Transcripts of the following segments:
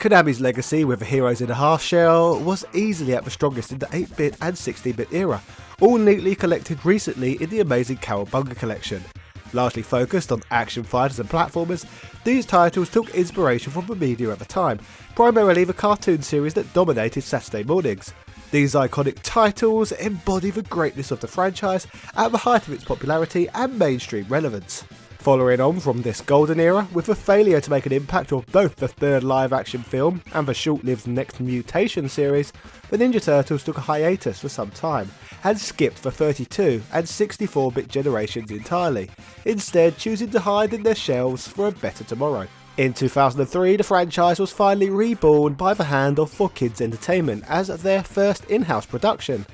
Konami's legacy with the Heroes in a Half Shell was easily at the strongest in the 8-bit and 16-bit era, all neatly collected recently in the amazing Cowabunga collection. Largely focused on action fighters and platformers, these titles took inspiration from the media at the time, primarily the cartoon series that dominated Saturday mornings. These iconic titles embody the greatness of the franchise at the height of its popularity and mainstream relevance. Following on from this golden era, with the failure to make an impact of both the third live-action film and the short-lived Next Mutation series, the Ninja Turtles took a hiatus for some time, and skipped the 32 and 64-bit generations entirely, instead choosing to hide in their shells for a better tomorrow. In 2003, the franchise was finally reborn by the hand of 4Kids Entertainment as their first in-house production.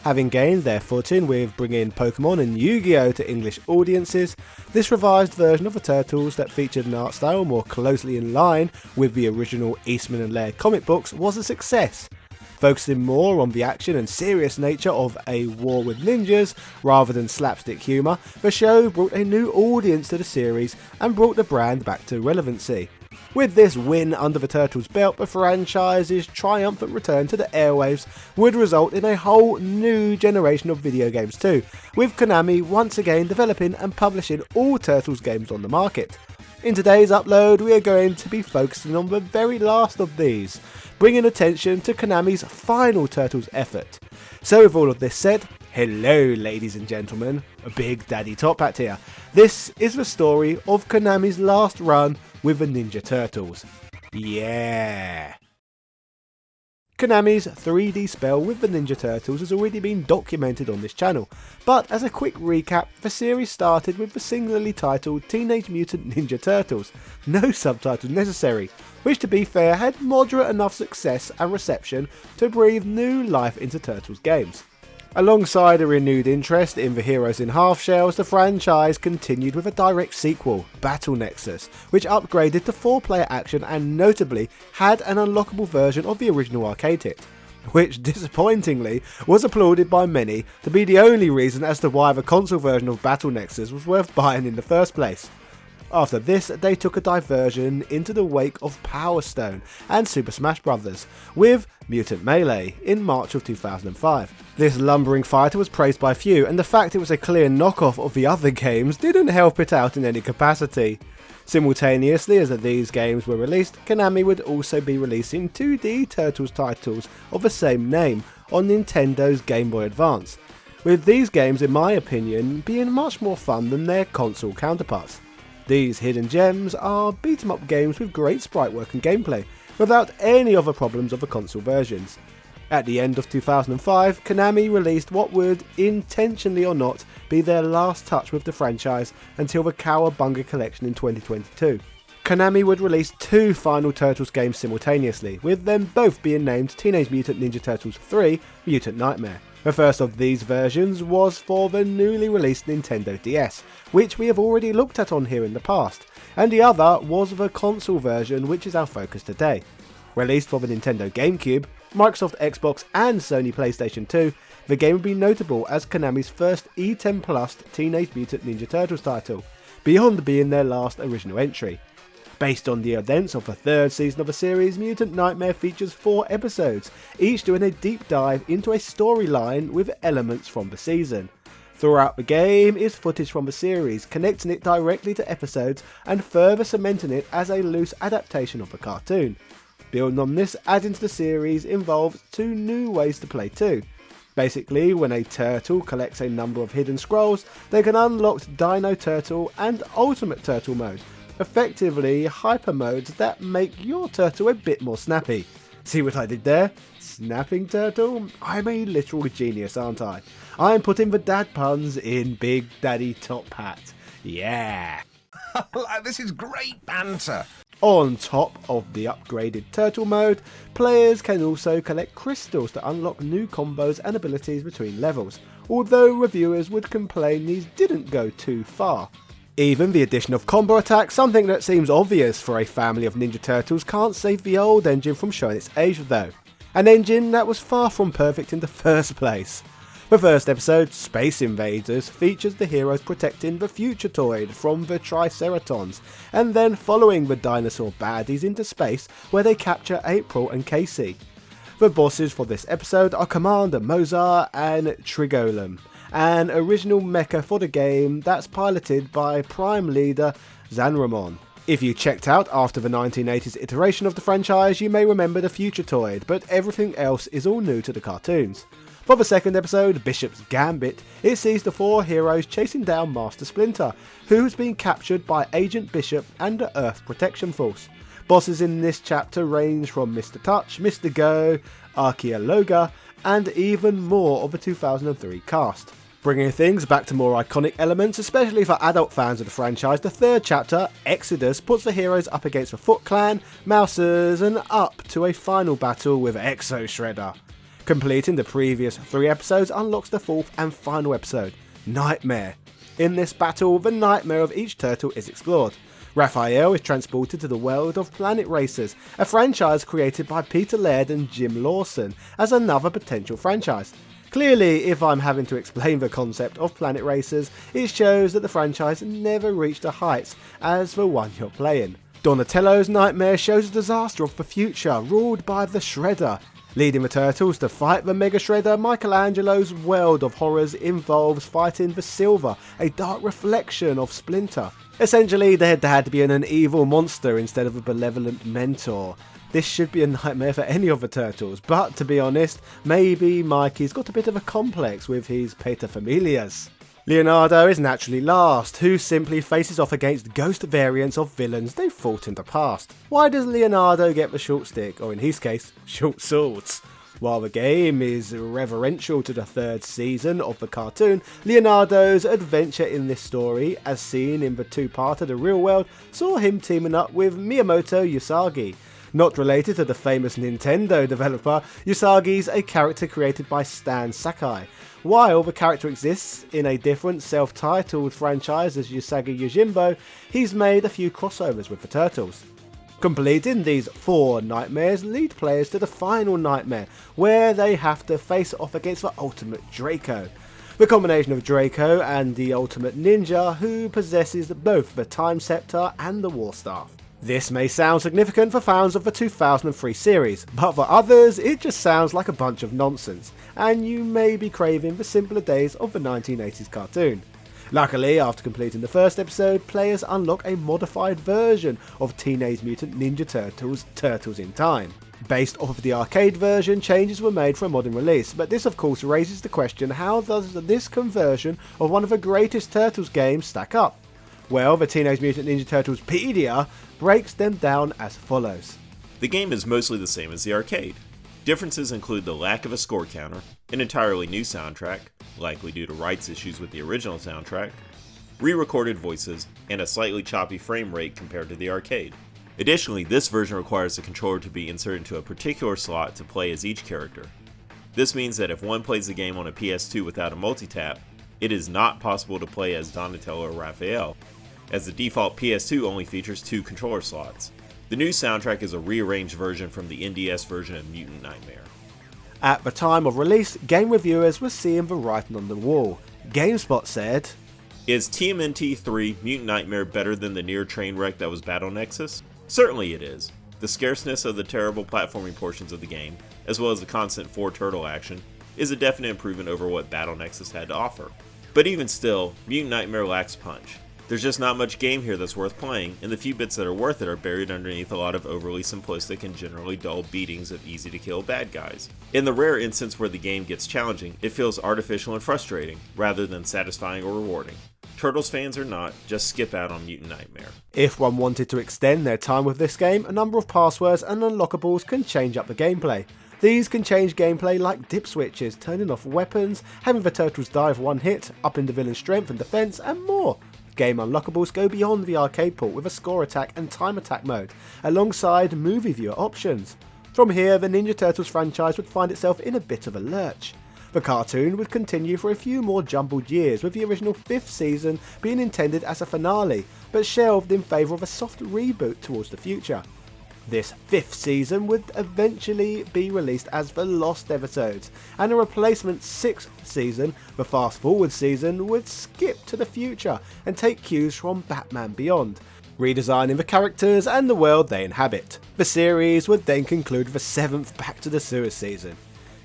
Having gained their footing with bringing Pokemon and Yu-Gi-Oh! To English audiences, this revised version of the Turtles that featured an art style more closely in line with the original Eastman and Laird comic books was a success. Focusing more on the action and serious nature of a war with ninjas rather than slapstick humour, the show brought a new audience to the series and brought the brand back to relevancy. With this win under the Turtles' belt, the franchise's triumphant return to the airwaves would result in a whole new generation of video games too, with Konami once again developing and publishing all Turtles games on the market. In today's upload, we are going to be focusing on the very last of these, bringing attention to Konami's final Turtles effort. So with all of this said, hello ladies and gentlemen, a Big Daddy Top Hat here. This is the story of Konami's last run with the Ninja Turtles. Yeah! Konami's 3D spell with the Ninja Turtles has already been documented on this channel, but as a quick recap, the series started with the singularly titled Teenage Mutant Ninja Turtles, no subtitles necessary, which to be fair had moderate enough success and reception to breathe new life into Turtles games. Alongside a renewed interest in the Heroes in Half Shells, the franchise continued with a direct sequel, Battle Nexus, which upgraded to 4-player action and notably had an unlockable version of the original arcade hit, which disappointingly was applauded by many to be the only reason as to why the console version of Battle Nexus was worth buying in the first place. After this, they took a diversion into the wake of Power Stone and Super Smash Bros. With Mutant Melee in March of 2005. This lumbering fighter was praised by few, and the fact it was a clear knockoff of the other games didn't help it out in any capacity. Simultaneously as these games were released, Konami would also be releasing 2D Turtles titles of the same name on Nintendo's Game Boy Advance, with these games in my opinion being much more fun than their console counterparts. These hidden gems are beat-em-up games with great sprite work and gameplay, without any of the problems of the console versions. At the end of 2005, Konami released what would, intentionally or not, be their last touch with the franchise until the Cowabunga collection in 2022. Konami would release 2 final Turtles games simultaneously, with them both being named Teenage Mutant Ninja Turtles 3 Mutant Nightmare. The first of these versions was for the newly released Nintendo DS, which we have already looked at on here in the past, and the other was the console version, which is our focus today. Released for the Nintendo GameCube, Microsoft Xbox and Sony PlayStation 2, the game would be notable as Konami's first E10 Plus Teenage Mutant Ninja Turtles title, beyond being their last original entry. Based on the events of the 3rd season of the series, Mutant Nightmare features 4 episodes, each doing a deep dive into a storyline with elements from the season. Throughout the game is footage from the series, connecting it directly to episodes and further cementing it as a loose adaptation of the cartoon. Building on this, adding to the series involves 2 new ways to play too. Basically, when a turtle collects a number of hidden scrolls, they can unlock Dino Turtle and Ultimate Turtle mode, effectively hyper modes that make your turtle a bit more snappy. See what I did there? Snapping turtle? I'm a literal genius, aren't I? I'm putting the dad puns in Big Daddy Top Hat. Yeah! This is great banter! On top of the upgraded turtle mode, players can also collect crystals to unlock new combos and abilities between levels, although reviewers would complain these didn't go too far. Even the addition of combo attack, something that seems obvious for a family of Ninja Turtles, can't save the old engine from showing its age though. An engine that was far from perfect in the first place. The first episode, Space Invaders, features the heroes protecting the Futuretoid from the Triceratons, and then following the dinosaur baddies into space where they capture April and Casey. The bosses for this episode are Commander Mozart and Trigolem, an original mecha for the game that's piloted by Prime Leader Zanramon. If you checked out after the 1980s iteration of the franchise, you may remember the Futuretoid, but everything else is all new to the cartoons. For the second episode, Bishop's Gambit, it sees the four heroes chasing down Master Splinter, who has been captured by Agent Bishop and the Earth Protection Force. Bosses in this chapter range from Mr. Touch, Mr. Go, Archaeologa, and even more of the 2003 cast. Bringing things back to more iconic elements, especially for adult fans of the franchise, the third chapter, Exodus, puts the heroes up against the Foot Clan, Mousers, and up to a final battle with Exo Shredder. Completing the previous 3 episodes unlocks the fourth and final episode, Nightmare. In this battle, the nightmare of each turtle is explored. Raphael is transported to the world of Planet Racers, a franchise created by Peter Laird and Jim Lawson, as another potential franchise. Clearly, if I'm having to explain the concept of Planet Racers, it shows that the franchise never reached the heights as the one you're playing. Donatello's nightmare shows a disaster of the future, ruled by the Shredder. Leading the Turtles to fight the Mega Shredder, Michelangelo's world of horrors involves fighting the Silver, a dark reflection of Splinter. Essentially, there had to be an evil monster instead of a benevolent mentor. This should be a nightmare for any of the Turtles, but to be honest, maybe Mikey's got a bit of a complex with his paterfamilias. Leonardo is naturally last, who simply faces off against ghost variants of villains they've fought in the past. Why does Leonardo get the short stick, or in his case, short swords? While the game is reverential to the third season of the cartoon, Leonardo's adventure in this story, as seen in the two-parter The Real World, saw him teaming up with Miyamoto Usagi. Not related to the famous Nintendo developer, Usagi's a character created by Stan Sakai. While the character exists in a different self-titled franchise as Usagi Yojimbo, he's made a few crossovers with the Turtles. Completing these 4 nightmares lead players to the final nightmare, where they have to face off against the Ultimate Draco. The combination of Draco and the Ultimate Ninja, who possesses both the Time Scepter and the War Staff. This may sound significant for fans of the 2003 series, but for others it just sounds like a bunch of nonsense, and you may be craving the simpler days of the 1980s cartoon. Luckily, after completing the first episode, players unlock a modified version of Teenage Mutant Ninja Turtles, Turtles in Time. Based off of the arcade version, changes were made for a modern release, but this of course raises the question, how does this conversion of one of the greatest Turtles games stack up? Well, the Teenage Mutant Ninja Turtles Pedia breaks them down as follows. The game is mostly the same as the arcade. Differences include the lack of a score counter, an entirely new soundtrack, likely due to rights issues with the original soundtrack, re-recorded voices, and a slightly choppy frame rate compared to the arcade. Additionally, this version requires the controller to be inserted into a particular slot to play as each character. This means that if one plays the game on a PS2 without a multi-tap, it is not possible to play as Donatello or Raphael, as the default PS2 only features 2 controller slots. The new soundtrack is a rearranged version from the NDS version of Mutant Nightmare. At the time of release, game reviewers were seeing the writing on the wall. GameSpot said, Is TMNT 3 Mutant Nightmare better than the near train wreck that was Battle Nexus? Certainly it is. The scarceness of the terrible platforming portions of the game, as well as the constant 4-turtle action, is a definite improvement over what Battle Nexus had to offer. But even still, Mutant Nightmare lacks punch. There's just not much game here that's worth playing, and the few bits that are worth it are buried underneath a lot of overly simplistic and generally dull beatings of easy to kill bad guys. In the rare instance where the game gets challenging, it feels artificial and frustrating, rather than satisfying or rewarding. Turtles fans or not, just skip out on Mutant Nightmare. If one wanted to extend their time with this game, a number of passwords and unlockables can change up the gameplay. These can change gameplay like dip switches, turning off weapons, having the Turtles die with one hit, upping the villain's strength and defense, and more. Game unlockables go beyond the arcade port with a score attack and time attack mode, alongside movie viewer options. From here, the Ninja Turtles franchise would find itself in a bit of a lurch. The cartoon would continue for a few more jumbled years, with the original 5th season being intended as a finale, but shelved in favour of a soft reboot towards the future. This 5th season would eventually be released as the Lost Episodes, and a replacement 6th season, the Fast Forward season, would skip to the future and take cues from Batman Beyond, redesigning the characters and the world they inhabit. The series would then conclude with the 7th Back to the Sewer season.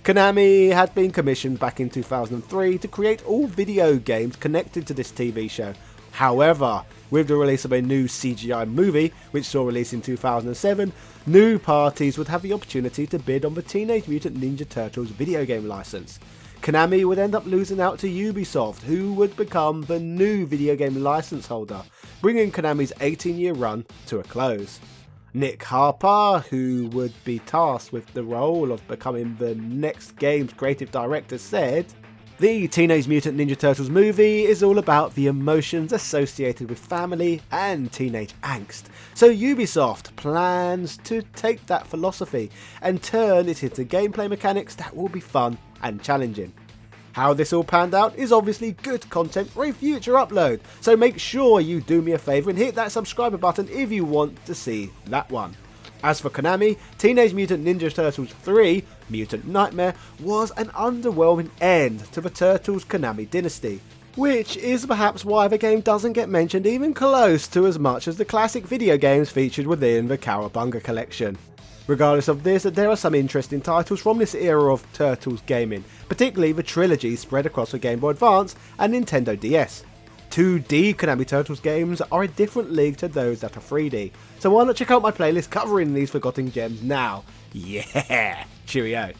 Konami had been commissioned back in 2003 to create all video games connected to this TV show. However, with the release of a new CGI movie, which saw release in 2007, new parties would have the opportunity to bid on the Teenage Mutant Ninja Turtles video game license. Konami would end up losing out to Ubisoft, who would become the new video game license holder, bringing Konami's 18-year run to a close. Nick Harper, who would be tasked with the role of becoming the next game's creative director, said, "The Teenage Mutant Ninja Turtles movie is all about the emotions associated with family and teenage angst, so Ubisoft plans to take that philosophy and turn it into gameplay mechanics that will be fun and challenging." How this all panned out is obviously good content for a future upload, so make sure you do me a favour and hit that subscriber button if you want to see that one. As for Konami, Teenage Mutant Ninja Turtles 3 Mutant Nightmare was an underwhelming end to the Turtles Konami dynasty, which is perhaps why the game doesn't get mentioned even close to as much as the classic video games featured within the Cowabunga collection. Regardless of this, there are some interesting titles from this era of Turtles gaming, particularly the trilogy spread across the Game Boy Advance and Nintendo DS. 2D Konami Turtles games are a different league to those that are 3D, so why not check out my playlist covering these forgotten gems now? Yeah! Cheerio!